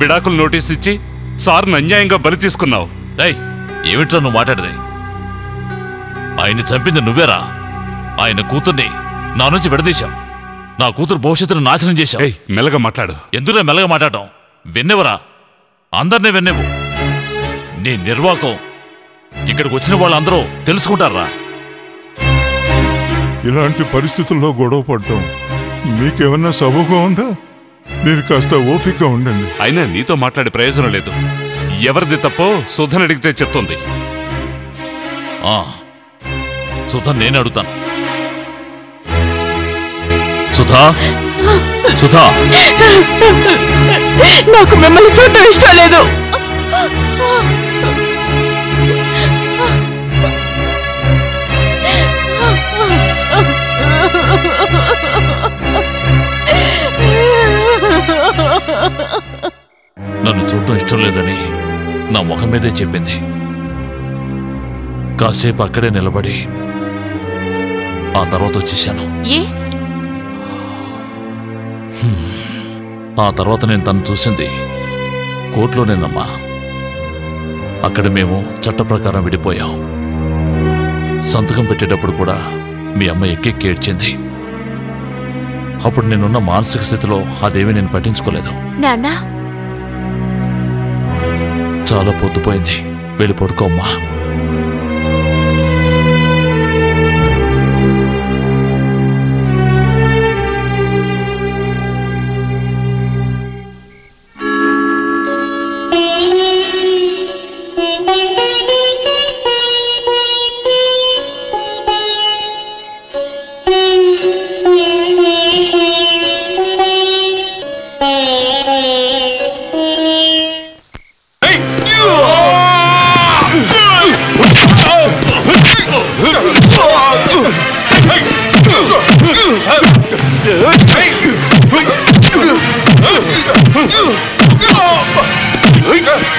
విడాకులు నోటీస్ ఇచ్చి సార్ని అన్యాయంగా బలి తీసుకున్నావు. ఏమిట్రా నువ్వు మాట్లాడేది? ఆయన్ని చంపింది నువ్వేరా. ఆయన కూతుర్ని నా నుంచి విడదీశావు. నా కూతురు భవిష్యత్తును నాశనం చేశావు. మెల్లగా మాట్లాడు. ఎందుకురా మెల్లగా మాట్లాడటం? విన్నెవరా? అందరినీ విన్నేవు. నీ నిర్వాకం ఇక్కడికి వచ్చిన వాళ్ళందరూ తెలుసుకుంటారా? ఇలాంటి పరిస్థితుల్లో గొడవ పడటం మీకేమన్నా సబబుగా ఉందా? మీరు కాస్త ఓపికగా ఉండండి. అయినా నీతో మాట్లాడే ప్రయోజనం లేదు. ఎవరిది తప్పో సుధని అడిగితే చెప్తుంది. సుధా నేనే అడుగుతాను. సుధా, సుధా, నాకు మిమ్మల్ని చూడటం ఇష్టం లేదు. నన్ను చూడటం ఇష్టం లేదని నా ముఖం మీదే చెప్పింది. కాసేపు అక్కడే నిలబడి ఆ తర్వాత వచ్చేసాను. ఆ తర్వాత నేను తను చూసింది కోర్టులోనేనమ్మా. అక్కడ మేము చట్ట ప్రకారం విడిపోయాం. సంతకం పెట్టేటప్పుడు కూడా మీ అమ్మ ఎక్కెక్కి ఏడ్చింది. అప్పుడు నేనున్న మానసిక స్థితిలో అదేమీ నేను పట్టించుకోలేదు. నాన్నా, చాలా పొద్దుపోయింది, వెళ్ళి పడుకోమ్మా.